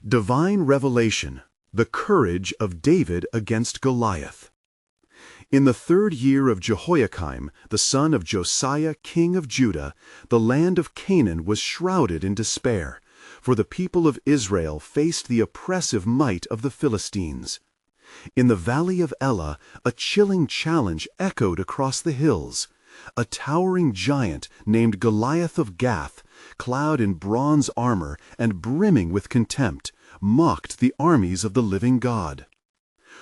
Divine Revelation, the Courage of David against Goliath. In the 3rd year of Jehoiakim, the son of Josiah, king of Judah, the land of Canaan was shrouded in despair, for the people of Israel faced the oppressive might of the Philistines. In the valley of Elah, a chilling challenge echoed across the hills. A towering giant named Goliath of Gath, clad in bronze armor and brimming with contempt, mocked the armies of the living God.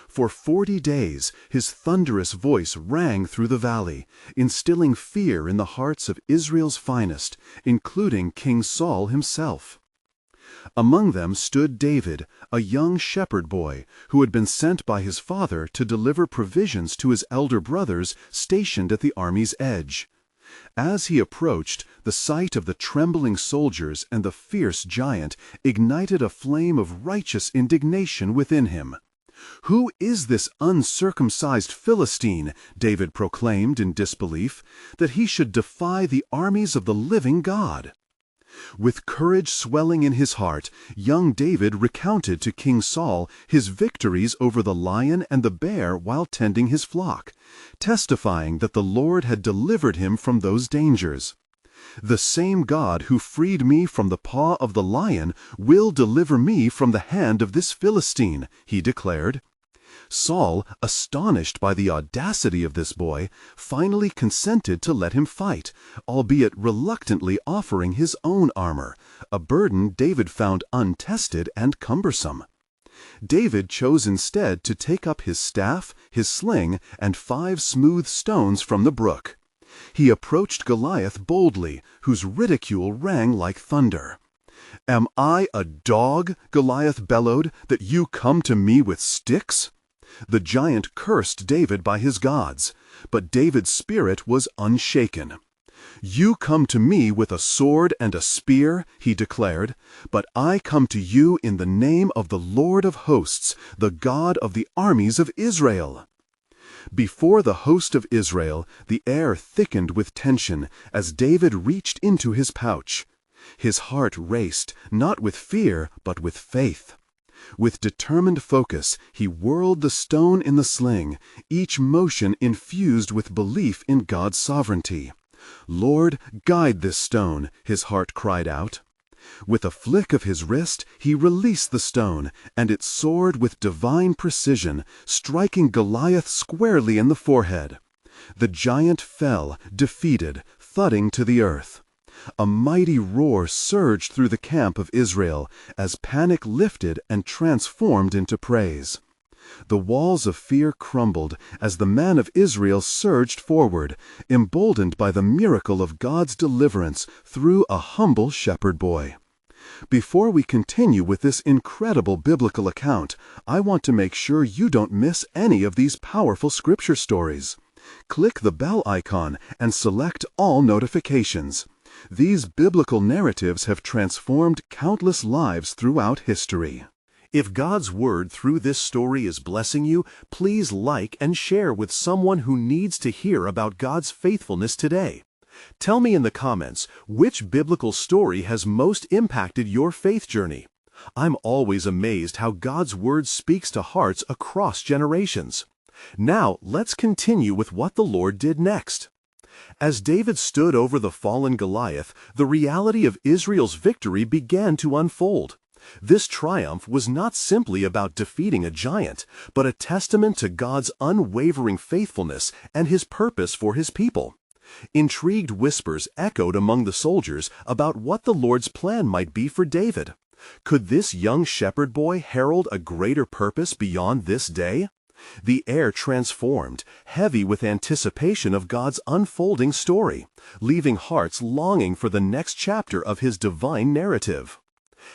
For 40 days his thunderous voice rang through the valley, instilling fear in the hearts of Israel's finest, including King Saul himself. Among them stood David, a young shepherd boy who had been sent by his father to deliver provisions to his elder brothers stationed at the army's edge. As he approached, the sight of the trembling soldiers and the fierce giant ignited a flame of righteous indignation within him. "Who is this uncircumcised Philistine," David proclaimed in disbelief, "that he should defy the armies of the living God?" With courage swelling in his heart, young David recounted to King Saul his victories over the lion and the bear while tending his flock, testifying that the Lord had delivered him from those dangers. "The same God who freed me from the paw of the lion will deliver me from the hand of this Philistine," he declared. Saul, astonished by the audacity of this boy, finally consented to let him fight, albeit reluctantly offering his own armor, a burden David found untested and cumbersome. David chose instead to take up his staff, his sling, and 5 smooth stones from the brook. He approached Goliath boldly, whose ridicule rang like thunder. "Am I a dog," Goliath bellowed, "that you come to me with sticks?" The giant cursed David by his gods, but David's spirit was unshaken. "You come to me with a sword and a spear," he declared, "but I come to you in the name of the Lord of hosts, the God of the armies of Israel." Before the host of Israel, the air thickened with tension as David reached into his pouch. His heart raced, not with fear, but with faith. With determined focus, he whirled the stone in the sling, each motion infused with belief in God's sovereignty. "Lord, guide this stone," his heart cried out. With a flick of his wrist, he released the stone, and it soared with divine precision, striking Goliath squarely in the forehead. The giant fell, defeated, thudding to the earth. A mighty roar surged through the camp of Israel as panic lifted and transformed into praise. The walls of fear crumbled as the man of Israel surged forward, emboldened by the miracle of God's deliverance through a humble shepherd boy. Before we continue with this incredible biblical account, I want to make sure you don't miss any of these powerful scripture stories. Click the bell icon and select all notifications. These biblical narratives have transformed countless lives throughout history. If God's Word through this story is blessing you, please like and share with someone who needs to hear about God's faithfulness today. Tell me in the comments which biblical story has most impacted your faith journey. I'm always amazed how God's Word speaks to hearts across generations. Now, let's continue with what the Lord did next. As David stood over the fallen Goliath, the reality of Israel's victory began to unfold. This triumph was not simply about defeating a giant, but a testament to God's unwavering faithfulness and His purpose for His people. Intrigued whispers echoed among the soldiers about what the Lord's plan might be for David. Could this young shepherd boy herald a greater purpose beyond this day? The air transformed, heavy with anticipation of God's unfolding story, leaving hearts longing for the next chapter of His divine narrative.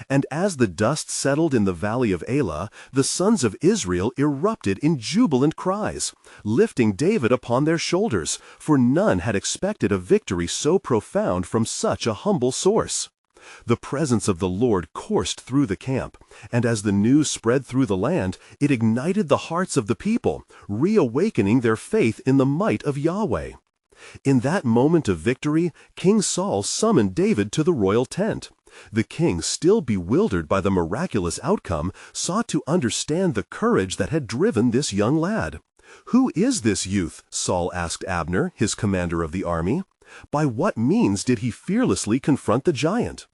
And as the dust settled in the valley of Elah, the sons of Israel erupted in jubilant cries, lifting David upon their shoulders, for none had expected a victory so profound from such a humble source. The presence of the Lord coursed through the camp, and as the news spread through the land, it ignited the hearts of the people, reawakening their faith in the might of Yahweh. In that moment of victory, King Saul summoned David to the royal tent. The king, still bewildered by the miraculous outcome, sought to understand the courage that had driven this young lad. "Who is this youth?" Saul asked Abner, his commander of the army. "By what means did he fearlessly confront the giant?"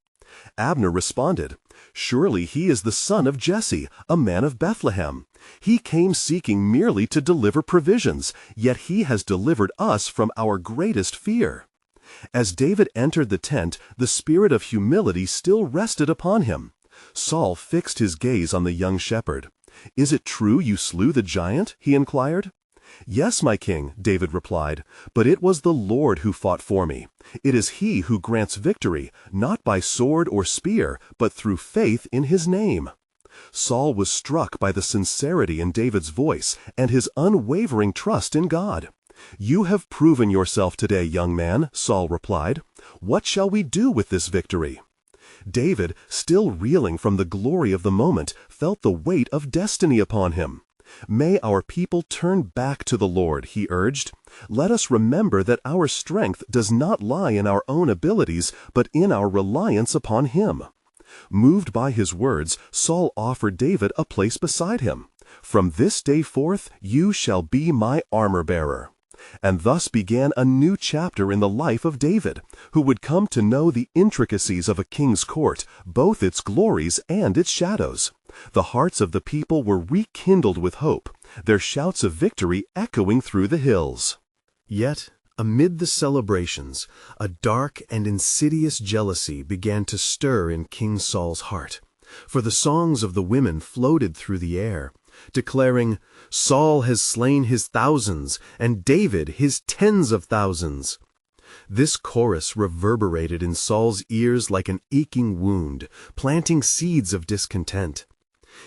Abner responded, "Surely he is the son of Jesse, a man of Bethlehem. He came seeking merely to deliver provisions, yet he has delivered us from our greatest fear." As David entered the tent, the spirit of humility still rested upon him. Saul fixed his gaze on the young shepherd. "Is it true you slew the giant?" he inquired. "Yes, my king," David replied, "but it was the Lord who fought for me. It is He who grants victory, not by sword or spear, but through faith in His name." Saul was struck by the sincerity in David's voice and his unwavering trust in God. "You have proven yourself today, young man," Saul replied. "What shall we do with this victory?" David, still reeling from the glory of the moment, felt the weight of destiny upon him. "May our people turn back to the Lord," he urged. "Let us remember that our strength does not lie in our own abilities, but in our reliance upon Him." Moved by his words, Saul offered David a place beside him. "From this day forth you shall be my armor-bearer." And thus began a new chapter in the life of David, who would come to know the intricacies of a king's court, both its glories and its shadows. The hearts of the people were rekindled with hope, their shouts of victory echoing through the hills. Yet, amid the celebrations, a dark and insidious jealousy began to stir in King Saul's heart. For the songs of the women floated through the air, declaring, "Saul has slain his thousands, and David his tens of thousands." This chorus reverberated in Saul's ears like an aching wound, planting seeds of discontent.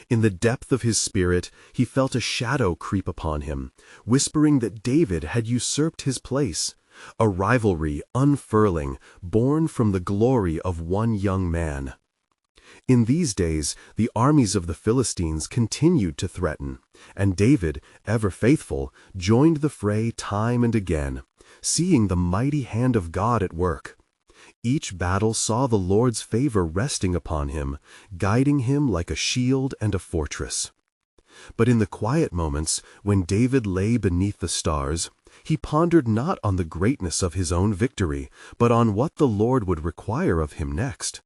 In the depth of his spirit, he felt a shadow creep upon him, whispering that David had usurped his place, a rivalry unfurling, born from the glory of one young man. In these days, the armies of the Philistines continued to threaten, and David, ever faithful, joined the fray time and again, seeing the mighty hand of God at work. Each battle saw the Lord's favor resting upon him, guiding him like a shield and a fortress. But in the quiet moments, when David lay beneath the stars, he pondered not on the greatness of his own victory, but on what the Lord would require of him next.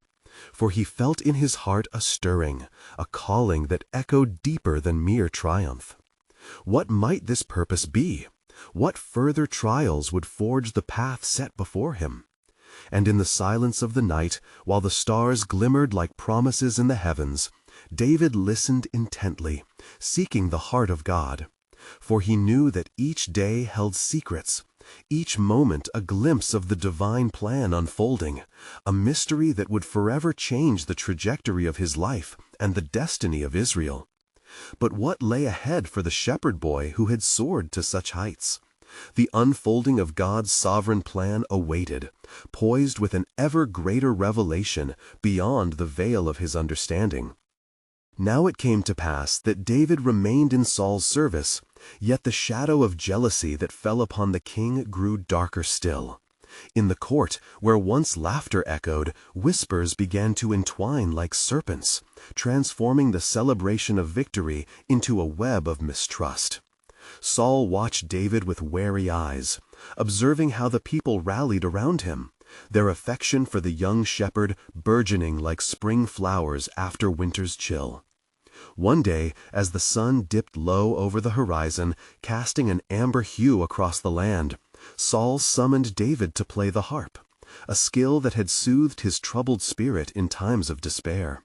For he felt in his heart a stirring, a calling that echoed deeper than mere triumph. What might this purpose be? What further trials would forge the path set before him? And in the silence of the night, while the stars glimmered like promises in the heavens, David listened intently, seeking the heart of God. For he knew that each day held secrets, each moment a glimpse of the divine plan unfolding, a mystery that would forever change the trajectory of his life and the destiny of Israel. But what lay ahead for the shepherd boy who had soared to such heights? The unfolding of God's sovereign plan awaited, poised with an ever greater revelation beyond the veil of his understanding. Now it came to pass that David remained in Saul's service, yet the shadow of jealousy that fell upon the king grew darker still. In the court, where once laughter echoed, whispers began to entwine like serpents, transforming the celebration of victory into a web of mistrust. Saul watched David with wary eyes, observing how the people rallied around him, their affection for the young shepherd burgeoning like spring flowers after winter's chill. One day, as the sun dipped low over the horizon, casting an amber hue across the land, Saul summoned David to play the harp, a skill that had soothed his troubled spirit in times of despair.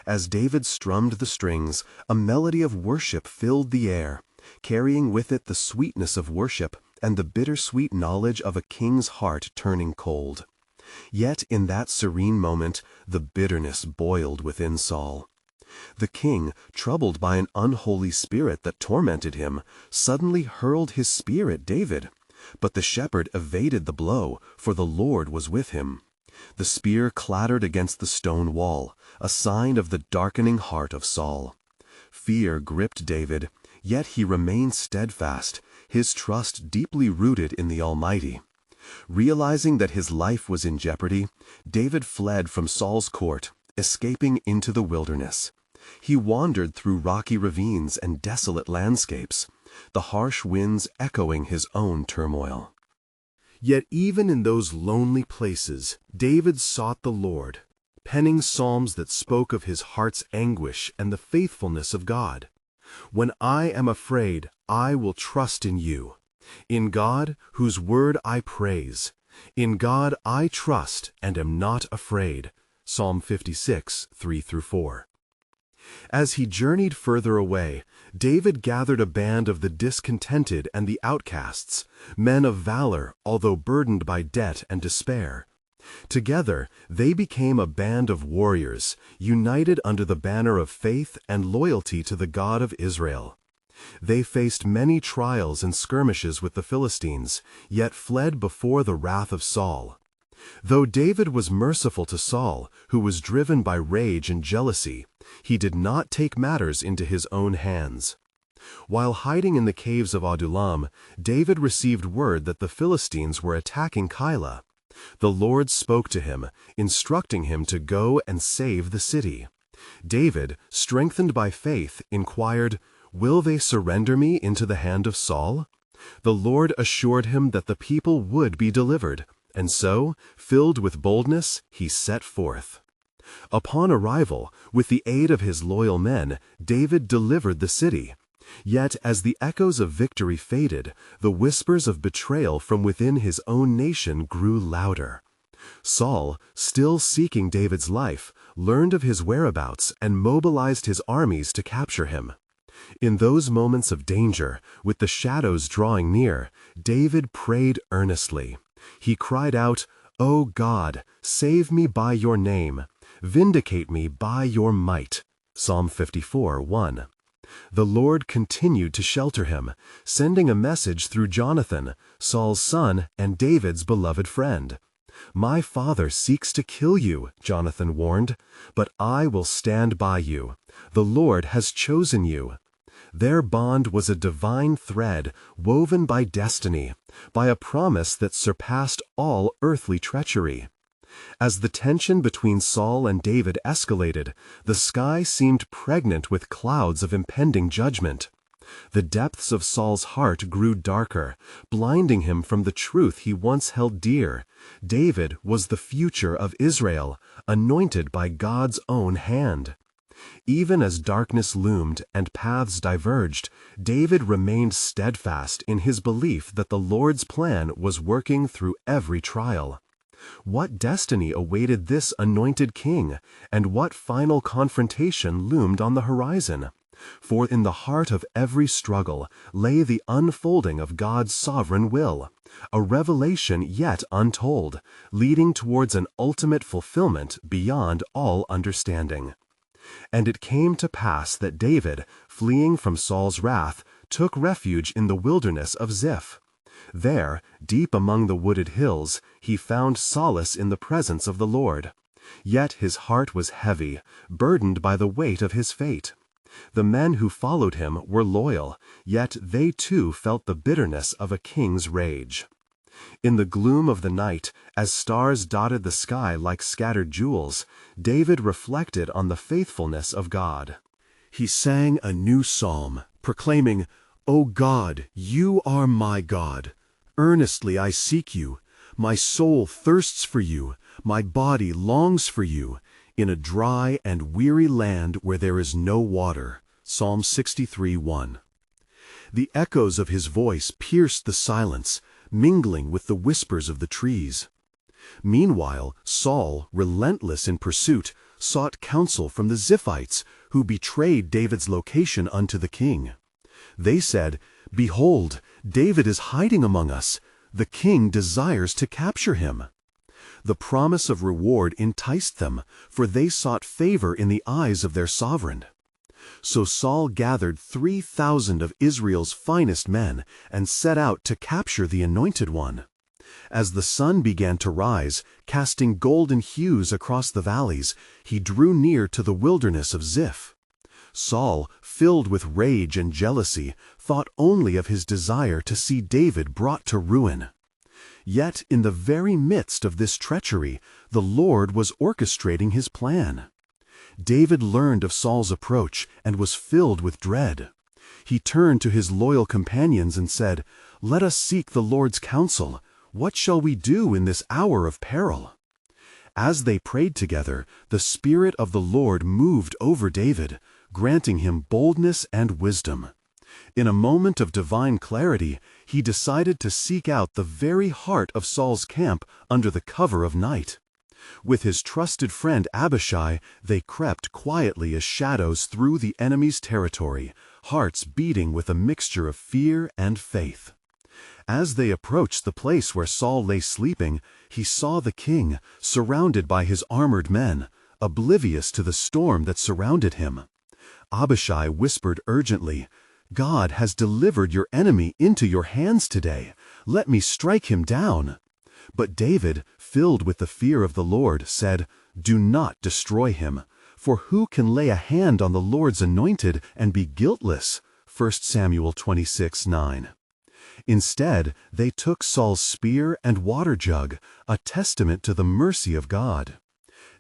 As David strummed the strings, a melody of worship filled the air, carrying with it the sweetness of worship and the bittersweet knowledge of a king's heart turning cold. Yet in that serene moment, the bitterness boiled within Saul. The king, troubled by an unholy spirit that tormented him, suddenly hurled his spear at David. But the shepherd evaded the blow, for the Lord was with him. The spear clattered against the stone wall, a sign of the darkening heart of Saul. Fear gripped David, yet he remained steadfast, his trust deeply rooted in the Almighty. Realizing that his life was in jeopardy, David fled from Saul's court, escaping into the wilderness. He wandered through rocky ravines and desolate landscapes, the harsh winds echoing his own turmoil. Yet even in those lonely places, David sought the Lord, penning psalms that spoke of his heart's anguish and the faithfulness of God. "When I am afraid, I will trust in you. In God, whose word I praise. In God I trust and am not afraid." Psalm 56, 3-4. As he journeyed further away, David gathered a band of the discontented and the outcasts, men of valor, although burdened by debt and despair. Together, they became a band of warriors, united under the banner of faith and loyalty to the God of Israel. They faced many trials and skirmishes with the Philistines, yet fled before the wrath of Saul. Though David was merciful to Saul, who was driven by rage and jealousy, he did not take matters into his own hands. While hiding in the caves of Adullam, David received word that the Philistines were attacking Keilah. The Lord spoke to him, instructing him to go and save the city. David, strengthened by faith, inquired, "Will they surrender me into the hand of Saul?" The Lord assured him that the people would be delivered, and so, filled with boldness, he set forth. Upon arrival, with the aid of his loyal men, David delivered the city. Yet as the echoes of victory faded, the whispers of betrayal from within his own nation grew louder. Saul, still seeking David's life, learned of his whereabouts and mobilized his armies to capture him. In those moments of danger, with the shadows drawing near, David prayed earnestly. He cried out, "O God, save me by your name. Vindicate me by your might." Psalm 54:1. The Lord continued to shelter him, sending a message through Jonathan, Saul's son and David's beloved friend. "My father seeks to kill you," Jonathan warned, "but I will stand by you. The Lord has chosen you." Their bond was a divine thread woven by destiny, by a promise that surpassed all earthly treachery. As the tension between Saul and David escalated, the sky seemed pregnant with clouds of impending judgment. The depths of Saul's heart grew darker, blinding him from the truth he once held dear. David was the future of Israel, anointed by God's own hand. Even as darkness loomed and paths diverged, David remained steadfast in his belief that the Lord's plan was working through every trial. What destiny awaited this anointed king, and what final confrontation loomed on the horizon? For in the heart of every struggle lay the unfolding of God's sovereign will, a revelation yet untold, leading towards an ultimate fulfillment beyond all understanding. And it came to pass that David, fleeing from Saul's wrath, took refuge in the wilderness of Ziph. There, deep among the wooded hills, he found solace in the presence of the Lord. Yet his heart was heavy, burdened by the weight of his fate. The men who followed him were loyal, yet they too felt the bitterness of a king's rage. In the gloom of the night, as stars dotted the sky like scattered jewels, David reflected on the faithfulness of God. He sang a new psalm, proclaiming, "O God, you are my God. Earnestly I seek you. My soul thirsts for you. My body longs for you, in a dry and weary land where there is no water." Psalm 63:1. The echoes of his voice pierced the silence, mingling with the whispers of the trees. Meanwhile, Saul, relentless in pursuit, sought counsel from the Ziphites, who betrayed David's location unto the king. They said, "Behold, David is hiding among us. The king desires to capture him." The promise of reward enticed them, for they sought favor in the eyes of their sovereign. So Saul gathered 3,000 of Israel's finest men and set out to capture the Anointed One. As the sun began to rise, casting golden hues across the valleys, he drew near to the wilderness of Ziph. Saul, filled with rage and jealousy, thought only of his desire to see David brought to ruin. Yet in the very midst of this treachery, the Lord was orchestrating his plan. David learned of Saul's approach and was filled with dread. He turned to his loyal companions and said, "Let us seek the Lord's counsel. What shall we do in this hour of peril?" As they prayed together, the Spirit of the Lord moved over David, granting him boldness and wisdom. In a moment of divine clarity, he decided to seek out the very heart of Saul's camp under the cover of night. With his trusted friend Abishai, they crept quietly as shadows through the enemy's territory, hearts beating with a mixture of fear and faith. As they approached the place where Saul lay sleeping, he saw the king, surrounded by his armored men, oblivious to the storm that surrounded him. Abishai whispered urgently, "God has delivered your enemy into your hands today. Let me strike him down." But David, filled with the fear of the Lord, said, "Do not destroy him, for who can lay a hand on the Lord's anointed and be guiltless?" 1 Samuel 26:9. Instead, they took Saul's spear and water jug, a testament to the mercy of God.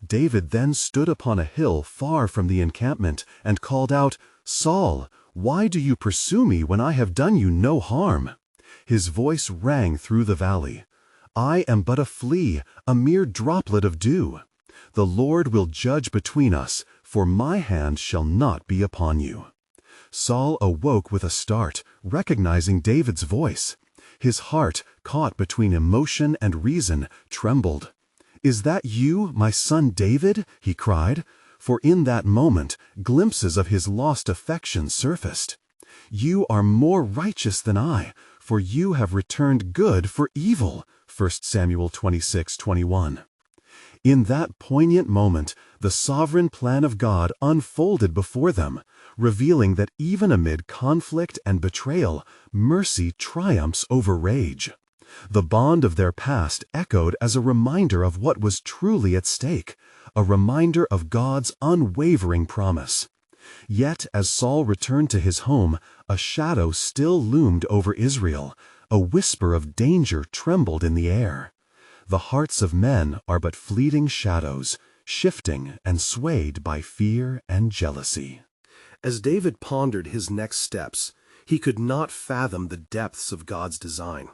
David then stood upon a hill far from the encampment and called out, "Saul, why do you pursue me when I have done you no harm?" His voice rang through the valley. "I am but a flea, a mere droplet of dew. The Lord will judge between us, for my hand shall not be upon you." Saul awoke with a start, recognizing David's voice. His heart, caught between emotion and reason, trembled. "Is that you, my son David?" he cried, for in that moment glimpses of his lost affection surfaced. "You are more righteous than I, for you have returned good for evil." 1 Samuel 26:21. In that poignant moment, the sovereign plan of God unfolded before them, revealing that even amid conflict and betrayal, mercy triumphs over rage. The bond of their past echoed as a reminder of what was truly at stake, a reminder of God's unwavering promise. Yet as Saul returned to his home, a shadow still loomed over Israel. A whisper of danger trembled in the air. The hearts of men are but fleeting shadows, shifting and swayed by fear and jealousy. As David pondered his next steps, he could not fathom the depths of God's design.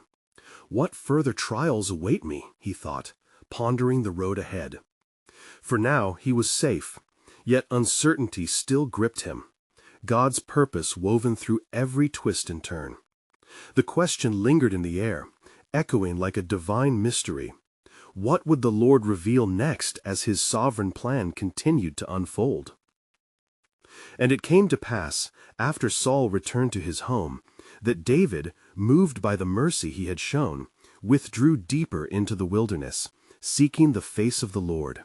"What further trials await me?" he thought, pondering the road ahead. For now he was safe, yet uncertainty still gripped him, God's purpose woven through every twist and turn. The question lingered in the air, echoing like a divine mystery. What would the Lord reveal next as his sovereign plan continued to unfold? And it came to pass, after Saul returned to his home, that David, moved by the mercy he had shown, withdrew deeper into the wilderness, seeking the face of the Lord.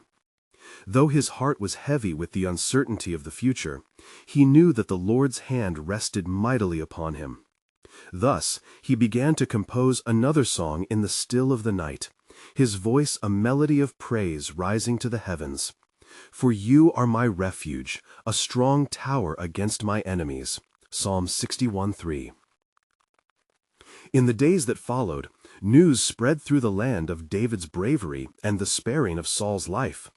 Though his heart was heavy with the uncertainty of the future, he knew that the Lord's hand rested mightily upon him. Thus he began to compose another song in the still of the night, his voice a melody of praise rising to the heavens. "For you are my refuge, a strong tower against my enemies." Psalm 61:3. In the days that followed, news spread through the land of David's bravery and the sparing of Saul's life.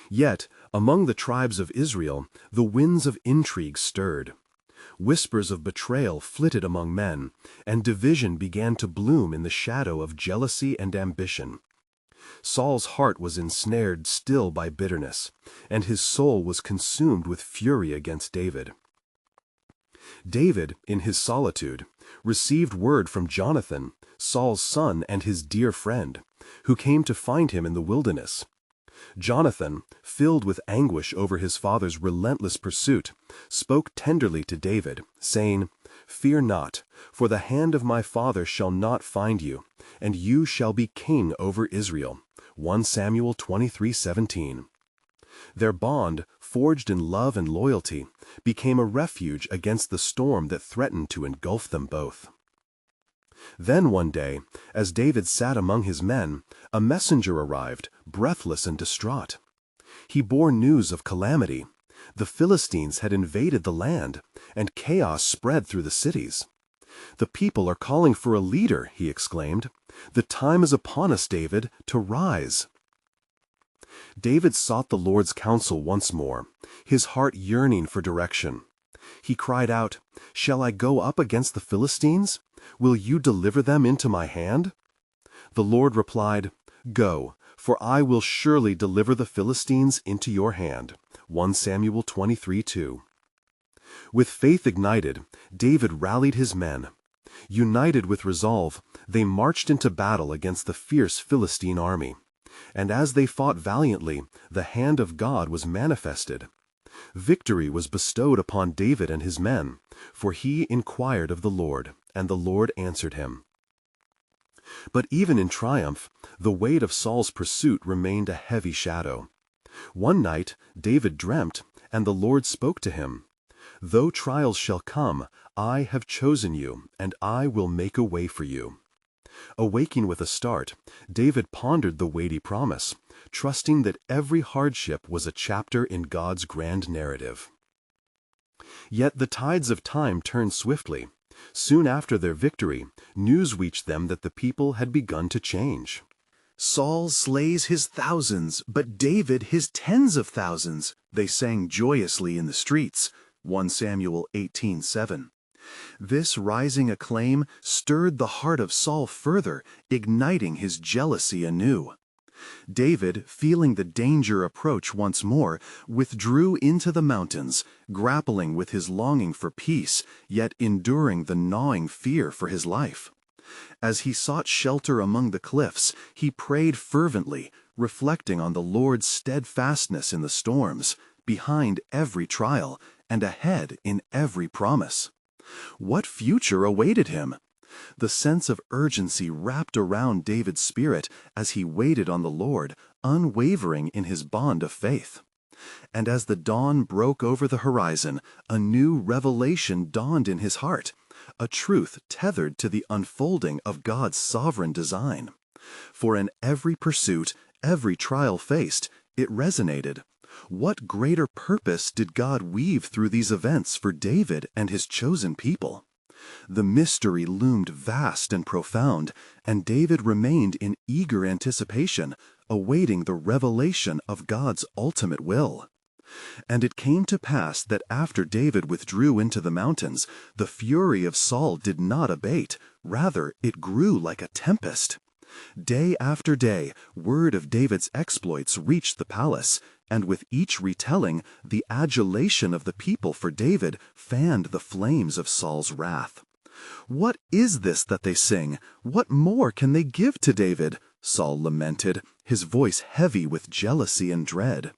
Yet, among the tribes of Israel, the winds of intrigue stirred. Whispers of betrayal flitted among men, and division began to bloom in the shadow of jealousy and ambition. Saul's heart was ensnared still by bitterness, and his soul was consumed with fury against David. David, in his solitude, received word from Jonathan, Saul's son and his dear friend, who came to find him in the wilderness. Jonathan, filled with anguish over his father's relentless pursuit, spoke tenderly to David, saying, "Fear not, for the hand of my father shall not find you, and you shall be king over Israel." 1 Samuel 23:17. Their bond, forged in love and loyalty, became a refuge against the storm that threatened to engulf them both. Then one day, as David sat among his men, a messenger arrived, breathless and distraught. He bore news of calamity. The Philistines had invaded the land, and chaos spread through the cities. "The people are calling for a leader," he exclaimed. "The time is upon us, David, to rise." David sought the Lord's counsel once more, his heart yearning for direction. He cried out, "Shall I go up against the Philistines? Will you deliver them into my hand?" The Lord replied, "Go, for I will surely deliver the Philistines into your hand." 1 Samuel 23:2. With faith ignited, David rallied his men. United with resolve, they marched into battle against the fierce Philistine army. And as they fought valiantly, the hand of God was manifested. Victory was bestowed upon David and his men, for he inquired of the Lord, and the Lord answered him. But even in triumph, the weight of Saul's pursuit remained a heavy shadow. One night David dreamt, and the Lord spoke to him. "Though trials shall come, I have chosen you, and I will make a way for you." Awaking with a start, David pondered the weighty promise, trusting that every hardship was a chapter in God's grand narrative. Yet the tides of time turned swiftly. Soon after their victory, news reached them that the people had begun to change. "Saul slays his thousands, but David his tens of thousands," they sang joyously in the streets. 1 Samuel 18:7. This rising acclaim stirred the heart of Saul further, igniting his jealousy anew. David, feeling the danger approach once more, withdrew into the mountains, grappling with his longing for peace, yet enduring the gnawing fear for his life. As he sought shelter among the cliffs, he prayed fervently, reflecting on the Lord's steadfastness in the storms, behind every trial, and ahead in every promise. What future awaited him? The sense of urgency wrapped around David's spirit as he waited on the Lord, unwavering in his bond of faith. And as the dawn broke over the horizon, a new revelation dawned in his heart, a truth tethered to the unfolding of God's sovereign design. For in every pursuit, every trial faced, it resonated. What greater purpose did God weave through these events for David and his chosen people? The mystery loomed vast and profound, and David remained in eager anticipation, awaiting the revelation of God's ultimate will. And it came to pass that after David withdrew into the mountains, the fury of Saul did not abate, rather it grew like a tempest. Day after day, word of David's exploits reached the palace, and with each retelling, the adulation of the people for David fanned the flames of Saul's wrath. "What is this that they sing? What more can they give to David?" Saul lamented, his voice heavy with jealousy and dread.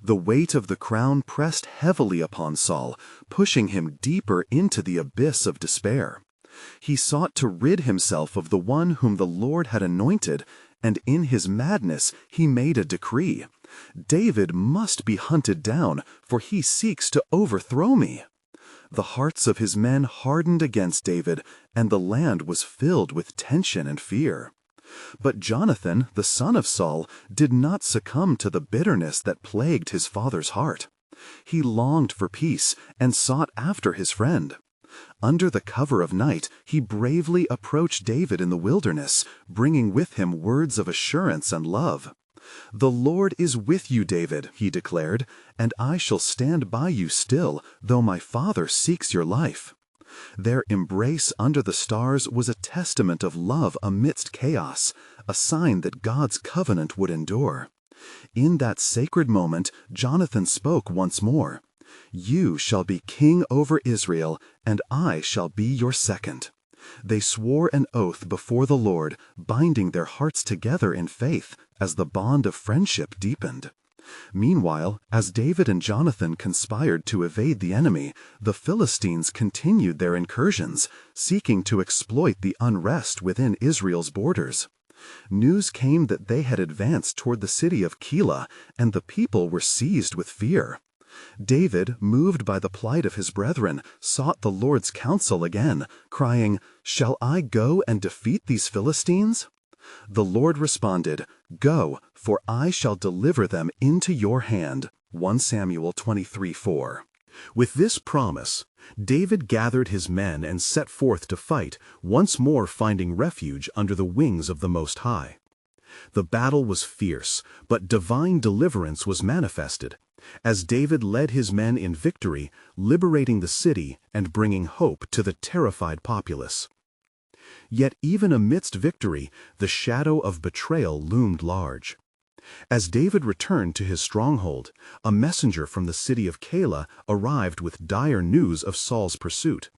The weight of the crown pressed heavily upon Saul, pushing him deeper into the abyss of despair. He sought to rid himself of the one whom the Lord had anointed, and in his madness he made a decree. "David must be hunted down, for he seeks to overthrow me." The hearts of his men hardened against David, and the land was filled with tension and fear. But Jonathan, the son of Saul, did not succumb to the bitterness that plagued his father's heart. He longed for peace and sought after his friend. Under the cover of night, he bravely approached David in the wilderness, bringing with him words of assurance and love. "The Lord is with you, David," he declared, "and I shall stand by you still, though my father seeks your life." Their embrace under the stars was a testament of love amidst chaos, a sign that God's covenant would endure. In that sacred moment, Jonathan spoke once more, "You shall be king over Israel, and I shall be your second." They swore an oath before the Lord, binding their hearts together in faith as the bond of friendship deepened. Meanwhile, as David and Jonathan conspired to evade the enemy, the Philistines continued their incursions, seeking to exploit the unrest within Israel's borders. News came that they had advanced toward the city of Keilah, and the people were seized with fear. David, moved by the plight of his brethren, sought the Lord's counsel again, crying, "Shall I go and defeat these Philistines?" The Lord responded, "Go, for I shall deliver them into your hand." 1 Samuel 23:4. With this promise, David gathered his men and set forth to fight, once more finding refuge under the wings of the Most High. The battle was fierce, but divine deliverance was manifested, as David led his men in victory, liberating the city and bringing hope to the terrified populace. Yet even amidst victory, the shadow of betrayal loomed large. As David returned to his stronghold, a messenger from the city of Keilah arrived with dire news of Saul's pursuit.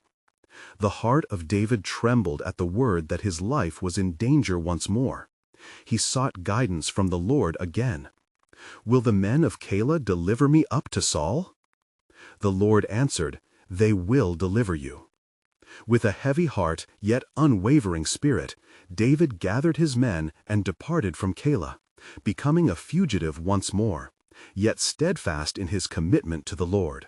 The heart of David trembled at the word that his life was in danger once more. He sought guidance from the Lord again. "Will the men of Keilah deliver me up to Saul?" The Lord answered, "They will deliver you." With a heavy heart, yet unwavering spirit, David gathered his men and departed from Keilah, becoming a fugitive once more, yet steadfast in his commitment to the Lord.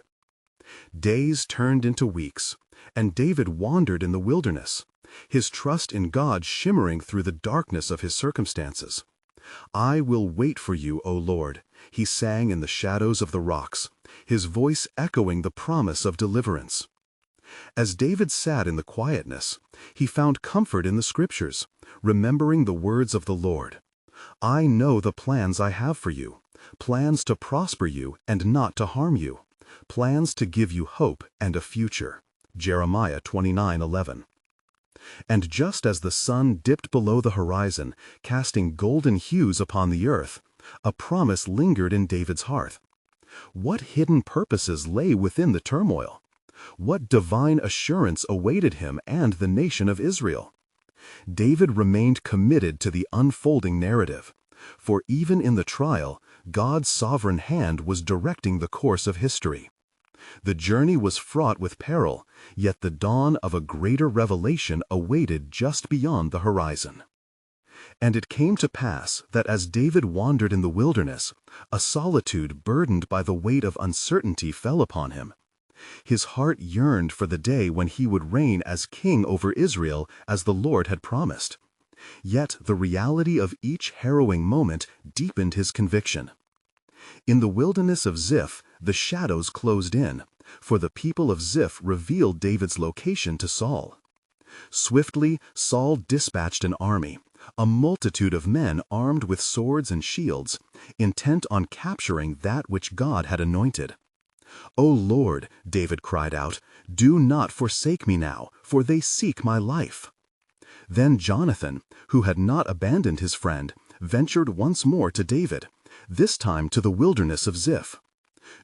Days turned into weeks, and David wandered in the wilderness, his trust in God shimmering through the darkness of his circumstances. "I will wait for you, O Lord," he sang in the shadows of the rocks, his voice echoing the promise of deliverance. As David sat in the quietness, he found comfort in the Scriptures, remembering the words of the Lord. "I know the plans I have for you, plans to prosper you and not to harm you, plans to give you hope and a future." Jeremiah 29:11. And just as the sun dipped below the horizon, casting golden hues upon the earth, a promise lingered in David's heart. What hidden purposes lay within the turmoil? What divine assurance awaited him and the nation of Israel? David remained committed to the unfolding narrative, for even in the trial, God's sovereign hand was directing the course of history. The journey was fraught with peril, yet the dawn of a greater revelation awaited just beyond the horizon. And it came to pass that as David wandered in the wilderness, a solitude burdened by the weight of uncertainty fell upon him. His heart yearned for the day when he would reign as king over Israel as the Lord had promised. Yet the reality of each harrowing moment deepened his conviction. In the wilderness of Ziph, the shadows closed in, for the people of Ziph revealed David's location to Saul. Swiftly, Saul dispatched an army, a multitude of men armed with swords and shields, intent on capturing that which God had anointed. "O Lord," David cried out, "do not forsake me now, for they seek my life." Then Jonathan, who had not abandoned his friend, ventured once more to David, this time to the wilderness of Ziph.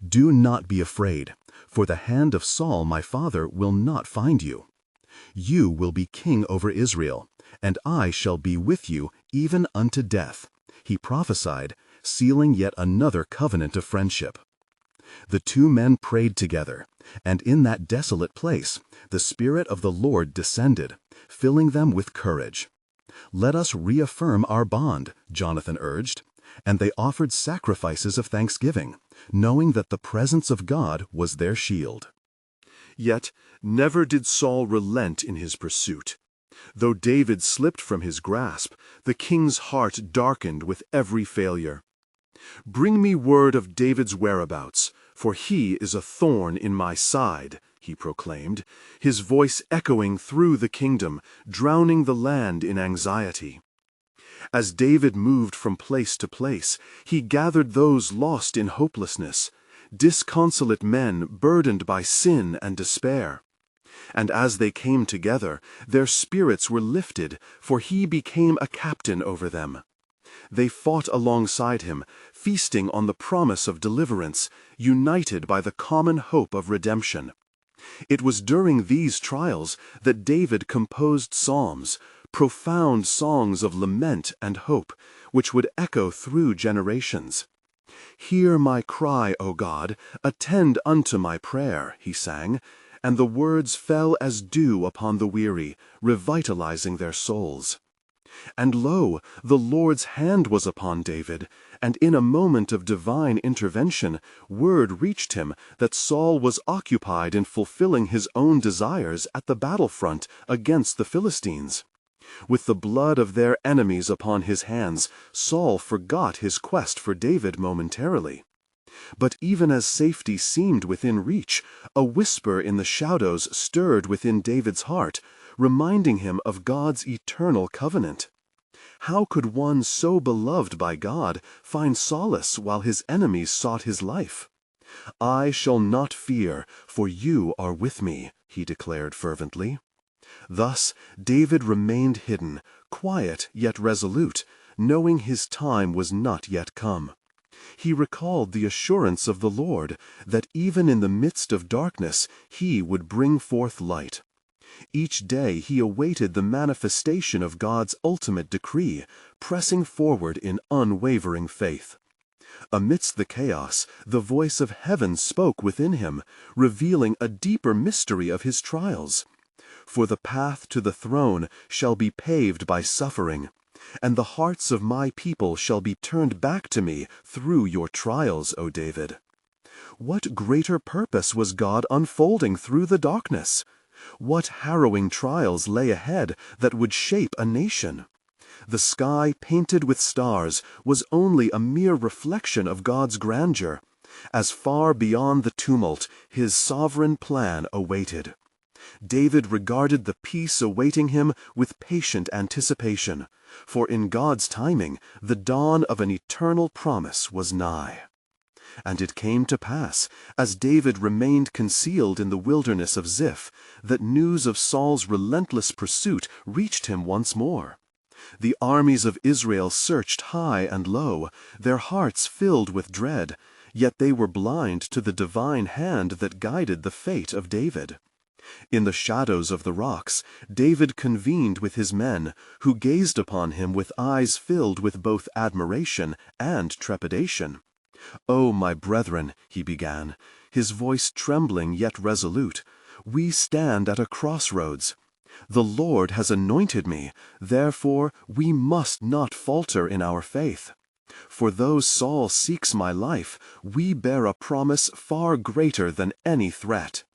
"Do not be afraid, for the hand of Saul my father will not find you. You will be king over Israel, and I shall be with you even unto death," he prophesied, sealing yet another covenant of friendship. The two men prayed together, and in that desolate place, the Spirit of the Lord descended, filling them with courage. "Let us reaffirm our bond," Jonathan urged, and they offered sacrifices of thanksgiving, knowing that the presence of God was their shield. Yet never did Saul relent in his pursuit. Though David slipped from his grasp, the king's heart darkened with every failure. "Bring me word of David's whereabouts, for he is a thorn in my side," he proclaimed, his voice echoing through the kingdom, drowning the land in anxiety. As David moved from place to place, he gathered those lost in hopelessness, disconsolate men burdened by sin and despair. And as they came together, their spirits were lifted, for he became a captain over them. They fought alongside him, feasting on the promise of deliverance, united by the common hope of redemption. It was during these trials that David composed psalms, profound songs of lament and hope, which would echo through generations. "Hear my cry, O God, attend unto my prayer," he sang, and the words fell as dew upon the weary, revitalizing their souls. And lo, the Lord's hand was upon David, and in a moment of divine intervention, word reached him that Saul was occupied in fulfilling his own desires at the battlefront against the Philistines. With the blood of their enemies upon his hands, Saul forgot his quest for David momentarily. But even as safety seemed within reach, a whisper in the shadows stirred within David's heart, reminding him of God's eternal covenant. How could one so beloved by God find solace while his enemies sought his life? "I shall not fear, for you are with me," he declared fervently. Thus David remained hidden, quiet yet resolute, knowing his time was not yet come. He recalled the assurance of the Lord that even in the midst of darkness he would bring forth light. Each day he awaited the manifestation of God's ultimate decree, pressing forward in unwavering faith. Amidst the chaos, the voice of heaven spoke within him, revealing a deeper mystery of his trials. "For the path to the throne shall be paved by suffering, and the hearts of my people shall be turned back to me through your trials, O David." What greater purpose was God unfolding through the darkness? What harrowing trials lay ahead that would shape a nation? The sky painted with stars was only a mere reflection of God's grandeur. As far beyond the tumult, his sovereign plan awaited. David regarded the peace awaiting him with patient anticipation, for in God's timing, the dawn of an eternal promise was nigh. And it came to pass, as David remained concealed in the wilderness of Ziph, that news of Saul's relentless pursuit reached him once more. The armies of Israel searched high and low, their hearts filled with dread, yet they were blind to the divine hand that guided the fate of David. In the shadows of the rocks, David convened with his men, who gazed upon him with eyes filled with both admiration and trepidation. "O my brethren," he began, his voice trembling yet resolute, "we stand at a crossroads. The Lord has anointed me, therefore we must not falter in our faith. For though Saul seeks my life, we bear a promise far greater than any threat."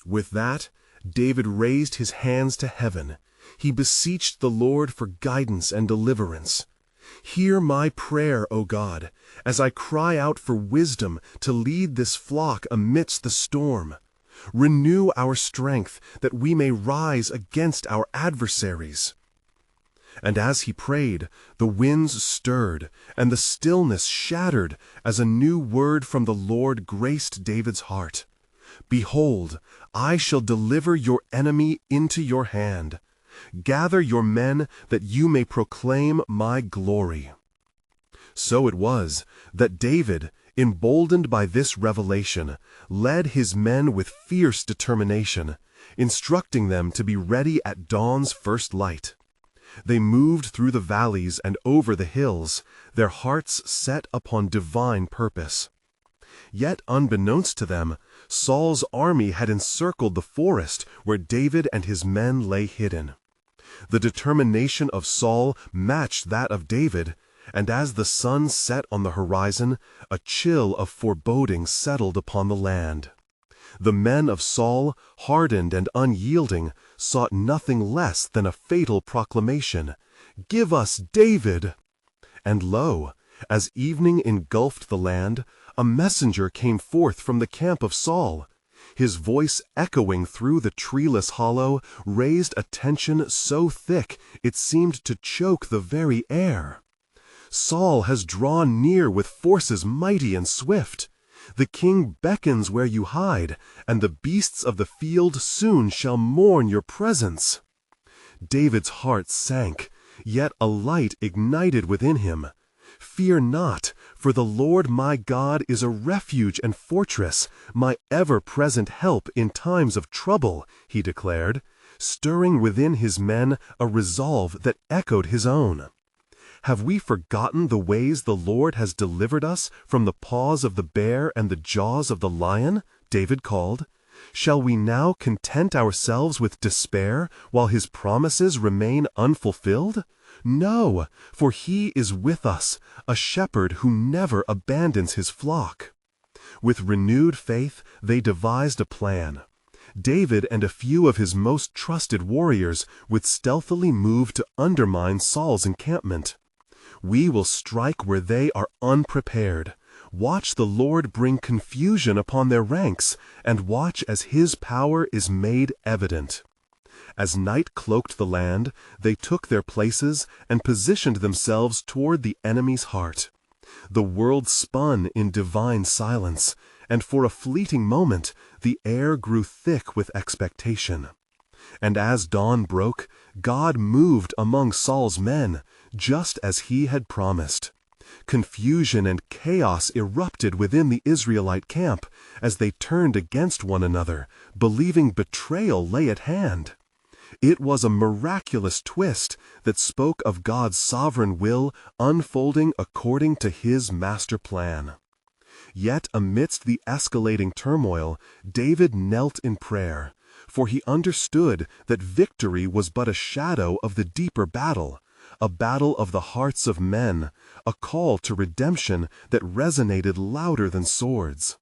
With that, David raised his hands to heaven. He beseeched the Lord for guidance and deliverance. "Hear my prayer, O God, as I cry out for wisdom to lead this flock amidst the storm. Renew our strength, that we may rise against our adversaries." And as he prayed, the winds stirred, and the stillness shattered as a new word from the Lord graced David's heart. "Behold, I shall deliver your enemy into your hand. Gather your men that you may proclaim my glory." So it was that David, emboldened by this revelation, led his men with fierce determination, instructing them to be ready at dawn's first light. They moved through the valleys and over the hills, their hearts set upon divine purpose. Yet unbeknownst to them, Saul's army had encircled the forest where David and his men lay hidden. The determination of Saul matched that of David, and as the sun set on the horizon, a chill of foreboding settled upon the land. The men of Saul, hardened and unyielding, sought nothing less than a fatal proclamation, "Give us David!" And lo, as evening engulfed the land, a messenger came forth from the camp of Saul. His voice, echoing through the treeless hollow, raised a tension so thick it seemed to choke the very air. "Saul has drawn near with forces mighty and swift. The king beckons where you hide, and the beasts of the field soon shall mourn your presence." David's heart sank, yet a light ignited within him. "Fear not, for the Lord my God is a refuge and fortress, my ever-present help in times of trouble," he declared, stirring within his men a resolve that echoed his own. "Have we forgotten the ways the Lord has delivered us from the paws of the bear and the jaws of the lion?" David called. "Shall we now content ourselves with despair while his promises remain unfulfilled? No, for he is with us, a shepherd who never abandons his flock." With renewed faith, they devised a plan. David and a few of his most trusted warriors would stealthily move to undermine Saul's encampment. "We will strike where they are unprepared. Watch the Lord bring confusion upon their ranks, and watch as his power is made evident. As night cloaked the land, they took their places and positioned themselves toward the enemy's heart. The world spun in divine silence, and for a fleeting moment the air grew thick with expectation. And as dawn broke, God moved among Saul's men, just as he had promised. Confusion and chaos erupted within the Israelite camp as they turned against one another, believing betrayal lay at hand. It was a miraculous twist that spoke of God's sovereign will unfolding according to his master plan. Yet amidst the escalating turmoil, David knelt in prayer, for he understood that victory was but a shadow of the deeper battle, a battle of the hearts of men, a call to redemption that resonated louder than swords.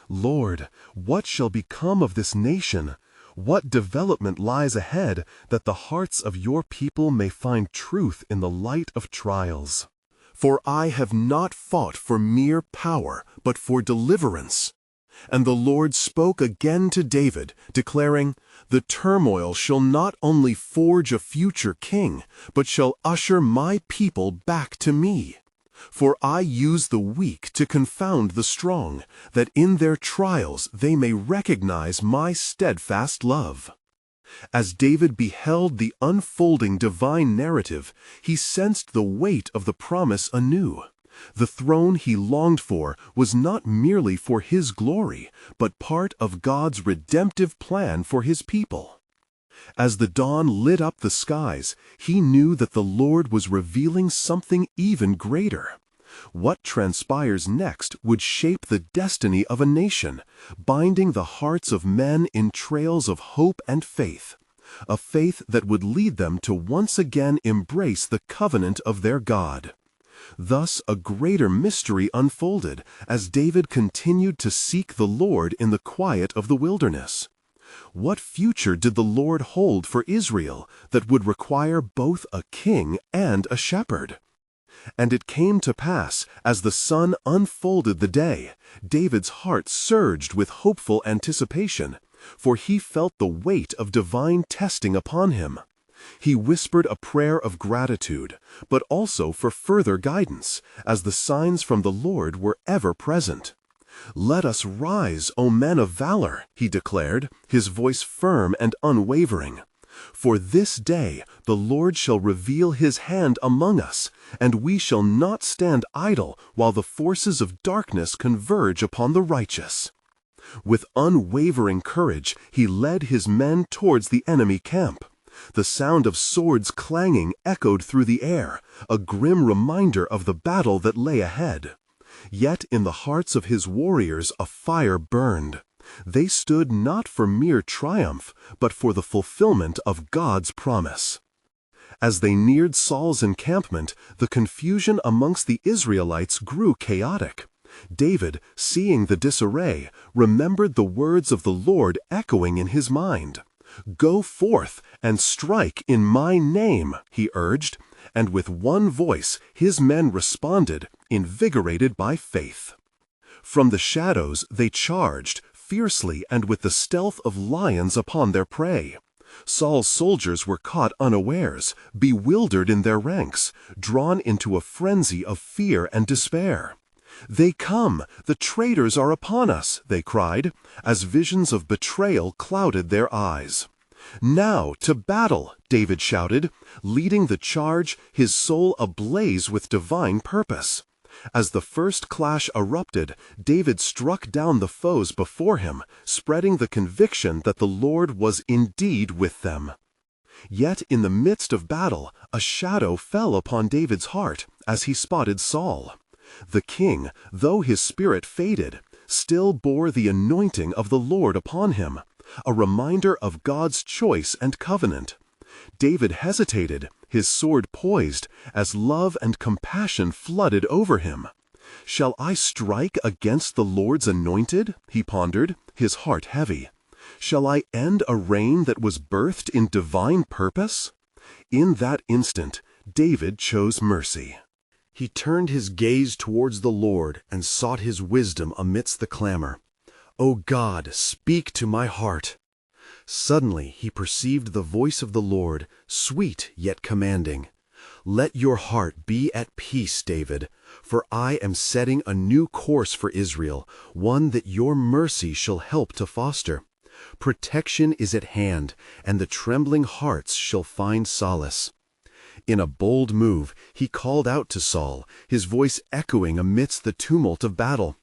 Lord, what shall become of this nation? What development lies ahead that the hearts of your people may find truth in the light of trials? For I have not fought for mere power, but for deliverance. And the Lord spoke again to David, declaring, The turmoil shall not only forge a future king, but shall usher my people back to me. For I use the weak to confound the strong, that in their trials they may recognize my steadfast love. As David beheld the unfolding divine narrative, he sensed the weight of the promise anew. The throne he longed for was not merely for his glory, but part of God's redemptive plan for his people. As the dawn lit up the skies, he knew that the Lord was revealing something even greater. What transpires next would shape the destiny of a nation, binding the hearts of men in trails of hope and faith, a faith that would lead them to once again embrace the covenant of their God. Thus a greater mystery unfolded as David continued to seek the Lord in the quiet of the wilderness. What future did the Lord hold for Israel that would require both a king and a shepherd? And it came to pass, as the sun unfolded the day, David's heart surged with hopeful anticipation, for he felt the weight of divine testing upon him. He whispered a prayer of gratitude, but also for further guidance, as the signs from the Lord were ever present. "Let us rise, O men of valor," he declared, his voice firm and unwavering. "For this day the Lord shall reveal his hand among us, and we shall not stand idle while the forces of darkness converge upon the righteous." With unwavering courage, he led his men towards the enemy camp. The sound of swords clanging echoed through the air, a grim reminder of the battle that lay ahead. Yet in the hearts of his warriors a fire burned. They stood not for mere triumph, but for the fulfillment of God's promise. As they neared Saul's encampment, the confusion amongst the Israelites grew chaotic. David, seeing the disarray, remembered the words of the Lord echoing in his mind. "Go forth and strike in my name," he urged, and with one voice his men responded, invigorated by faith. From the shadows they charged, fiercely and with the stealth of lions upon their prey. Saul's soldiers were caught unawares, bewildered in their ranks, drawn into a frenzy of fear and despair. "They come! The traitors are upon us!" they cried, as visions of betrayal clouded their eyes. "Now to battle!" David shouted, leading the charge, his soul ablaze with divine purpose. As the first clash erupted, David struck down the foes before him, spreading the conviction that the Lord was indeed with them. Yet in the midst of battle, a shadow fell upon David's heart as he spotted Saul. The king, though his spirit faded, still bore the anointing of the Lord upon him, a reminder of God's choice and covenant. David hesitated, his sword poised, as love and compassion flooded over him. "Shall I strike against the Lord's anointed?" he pondered, his heart heavy. "Shall I end a reign that was birthed in divine purpose?" In that instant, David chose mercy. He turned his gaze towards the Lord and sought his wisdom amidst the clamor. "O God, speak to my heart." Suddenly he perceived the voice of the Lord, sweet yet commanding. "Let your heart be at peace, David, for I am setting a new course for Israel, one that your mercy shall help to foster. Protection is at hand, and the trembling hearts shall find solace." In a bold move, he called out to Saul, his voice echoing amidst the tumult of battle.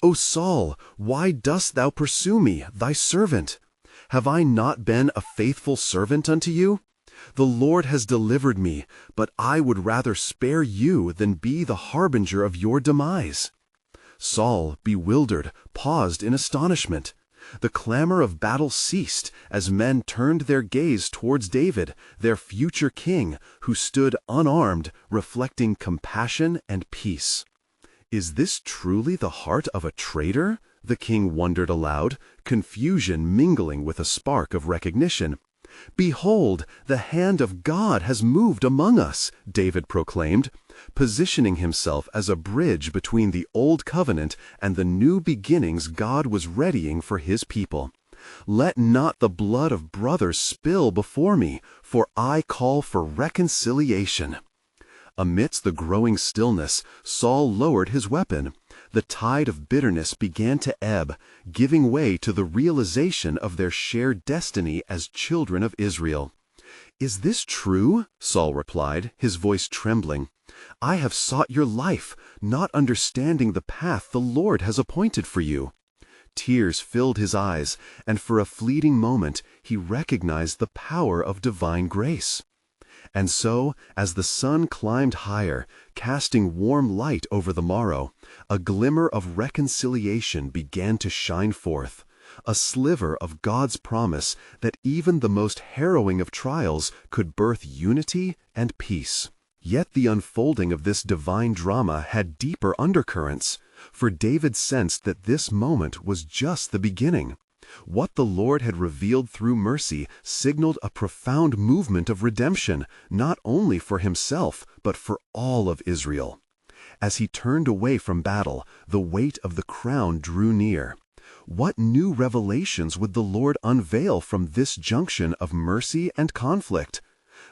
"O Saul, why dost thou pursue me, thy servant? Have I not been a faithful servant unto you? The Lord has delivered me, but I would rather spare you than be the harbinger of your demise." Saul, bewildered, paused in astonishment. The clamor of battle ceased as men turned their gaze towards David, their future king, who stood unarmed, reflecting compassion and peace. "Is this truly the heart of a traitor?" the king wondered aloud, confusion mingling with a spark of recognition. "Behold, the hand of God has moved among us," David proclaimed, positioning himself as a bridge between the old covenant and the new beginnings God was readying for his people. "Let not the blood of brothers spill before me, for I call for reconciliation." Amidst the growing stillness, Saul lowered his weapon. The tide of bitterness began to ebb, giving way to the realization of their shared destiny as children of Israel. "Is this true?" Saul replied, his voice trembling. "I have sought your life, not understanding the path the Lord has appointed for you." Tears filled his eyes, and for a fleeting moment he recognized the power of divine grace. And so, as the sun climbed higher, casting warm light over the morrow, a glimmer of reconciliation began to shine forth, a sliver of God's promise that even the most harrowing of trials could birth unity and peace. Yet the unfolding of this divine drama had deeper undercurrents, for David sensed that this moment was just the beginning. What the Lord had revealed through mercy signaled a profound movement of redemption, not only for himself, but for all of Israel. As he turned away from battle, the weight of the crown drew near. What new revelations would the Lord unveil from this junction of mercy and conflict?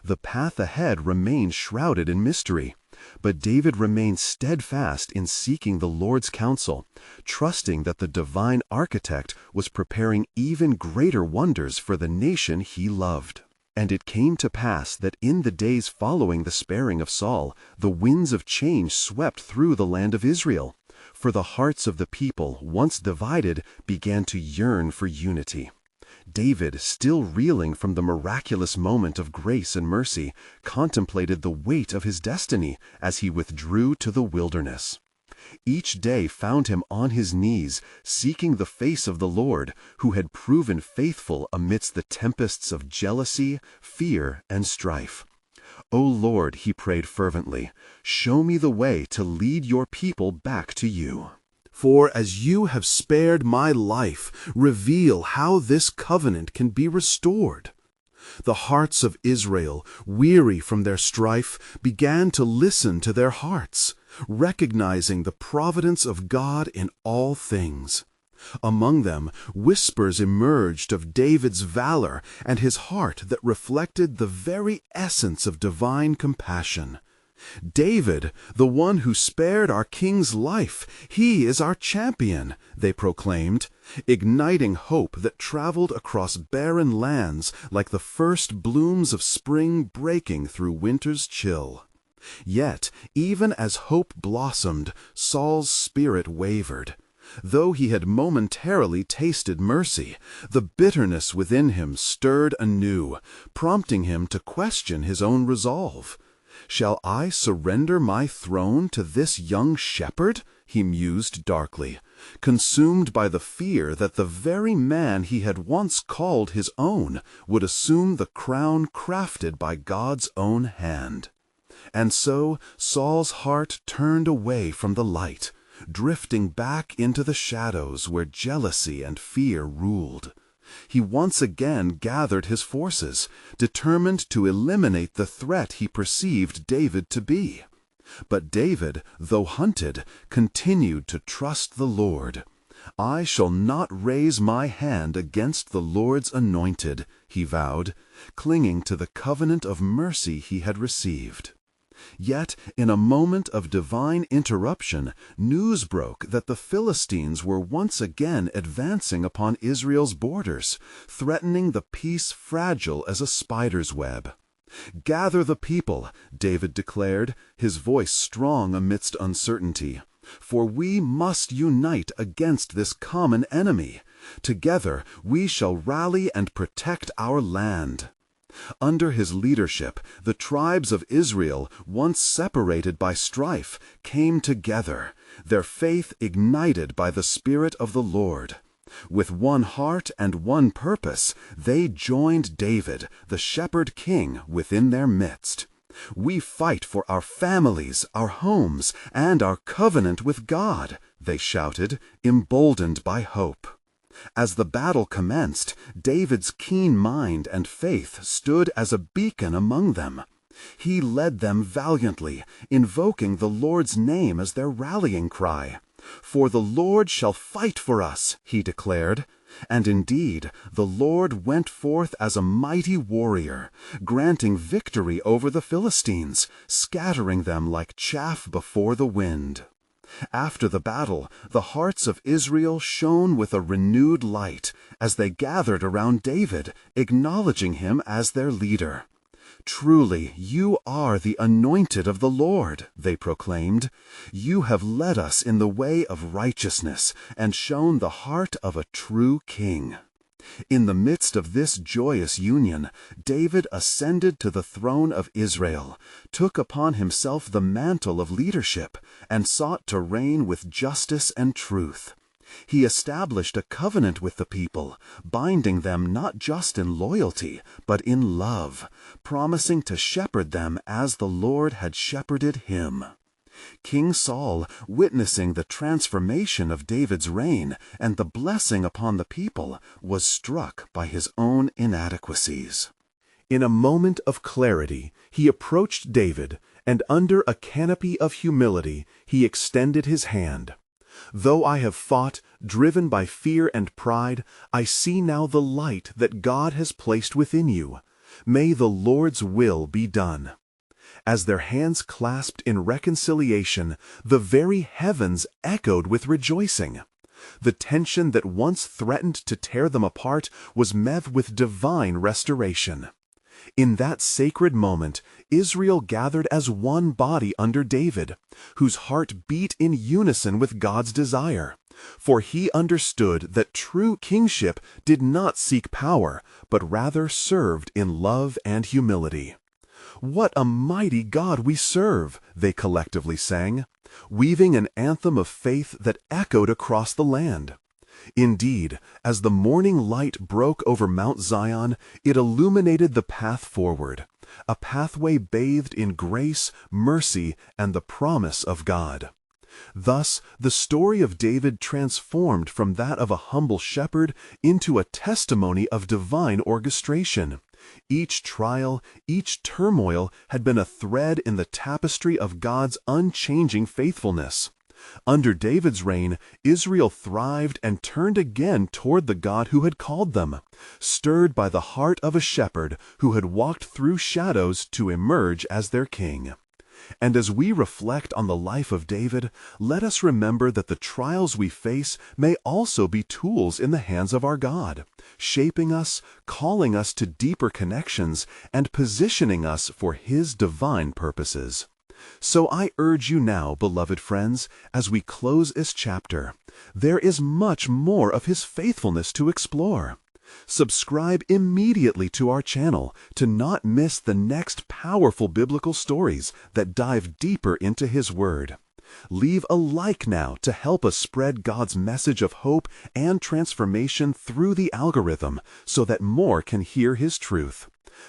The path ahead remained shrouded in mystery, but David remained steadfast in seeking the Lord's counsel, trusting that the divine architect was preparing even greater wonders for the nation he loved. And it came to pass that in the days following the sparing of Saul, the winds of change swept through the land of Israel, for the hearts of the people, once divided, began to yearn for unity. David, still reeling from the miraculous moment of grace and mercy, contemplated the weight of his destiny as he withdrew to the wilderness. Each day found him on his knees, seeking the face of the Lord, who had proven faithful amidst the tempests of jealousy, fear, and strife. "O Lord," he prayed fervently, "show me the way to lead your people back to you. For as you have spared my life, reveal how this covenant can be restored." The hearts of Israel, weary from their strife, began to listen to their hearts, recognizing the providence of God in all things. Among them, whispers emerged of David's valor and his heart that reflected the very essence of divine compassion. "David, the one who spared our king's life, he is our champion," they proclaimed, igniting hope that traveled across barren lands like the first blooms of spring breaking through winter's chill. Yet, even as hope blossomed, Saul's spirit wavered. Though he had momentarily tasted mercy, the bitterness within him stirred anew, prompting him to question his own resolve. "Shall I surrender my throne to this young shepherd?" he mused darkly, consumed by the fear that the very man he had once called his own would assume the crown crafted by God's own hand. And so Saul's heart turned away from the light, drifting back into the shadows where jealousy and fear ruled. He once again gathered his forces, determined to eliminate the threat he perceived David to be. But David, though hunted, continued to trust the Lord. "I shall not raise my hand against the Lord's anointed," he vowed, clinging to the covenant of mercy he had received. Yet, in a moment of divine interruption, news broke that the Philistines were once again advancing upon Israel's borders, threatening the peace fragile as a spider's web. "Gather the people," David declared, his voice strong amidst uncertainty, "for we must unite against this common enemy. Together we shall rally and protect our land." Under his leadership, the tribes of Israel, once separated by strife, came together, their faith ignited by the Spirit of the Lord. With one heart and one purpose, they joined David, the shepherd king, within their midst. "We fight for our families, our homes, and our covenant with God," they shouted, emboldened by hope. As the battle commenced, David's keen mind and faith stood as a beacon among them. He led them valiantly, invoking the Lord's name as their rallying cry. "For the Lord shall fight for us," he declared. And indeed, the Lord went forth as a mighty warrior, granting victory over the Philistines, scattering them like chaff before the wind. After the battle, the hearts of Israel shone with a renewed light as they gathered around David, acknowledging him as their leader. "Truly, you are the anointed of the Lord," they proclaimed. "You have led us in the way of righteousness and shown the heart of a true king." In the midst of this joyous union, David ascended to the throne of Israel, took upon himself the mantle of leadership, and sought to reign with justice and truth. He established a covenant with the people, binding them not just in loyalty, but in love, promising to shepherd them as the Lord had shepherded him. King Saul, witnessing the transformation of David's reign and the blessing upon the people, was struck by his own inadequacies. In a moment of clarity, he approached David, and under a canopy of humility, he extended his hand. "Though I have fought, driven by fear and pride, I see now the light that God has placed within you. May the Lord's will be done." As their hands clasped in reconciliation, the very heavens echoed with rejoicing. The tension that once threatened to tear them apart was met with divine restoration. In that sacred moment, Israel gathered as one body under David, whose heart beat in unison with God's desire. For he understood that true kingship did not seek power, but rather served in love and humility. "What a mighty God we serve," they collectively sang, weaving an anthem of faith that echoed across the land. Indeed, as the morning light broke over Mount Zion, it illuminated the path forward, a pathway bathed in grace, mercy, and the promise of God. Thus, the story of David transformed from that of a humble shepherd into a testimony of divine orchestration. Each trial, each turmoil had been a thread in the tapestry of God's unchanging faithfulness. Under David's reign, Israel thrived and turned again toward the God who had called them, stirred by the heart of a shepherd who had walked through shadows to emerge as their king. And as we reflect on the life of David, let us remember that the trials we face may also be tools in the hands of our God, shaping us, calling us to deeper connections, and positioning us for His divine purposes. So I urge you now, beloved friends, as we close this chapter, there is much more of His faithfulness to explore. Subscribe immediately to our channel to not miss the next powerful biblical stories that dive deeper into His Word. Leave a like now to help us spread God's message of hope and transformation through the algorithm so that more can hear His truth.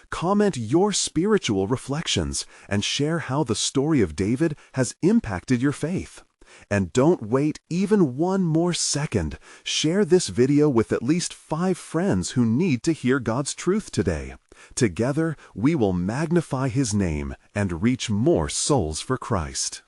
Comment your spiritual reflections and share how the story of David has impacted your faith. And don't wait even one more second. Share this video with at least 5 friends who need to hear God's truth today. Together, we will magnify His name and reach more souls for Christ.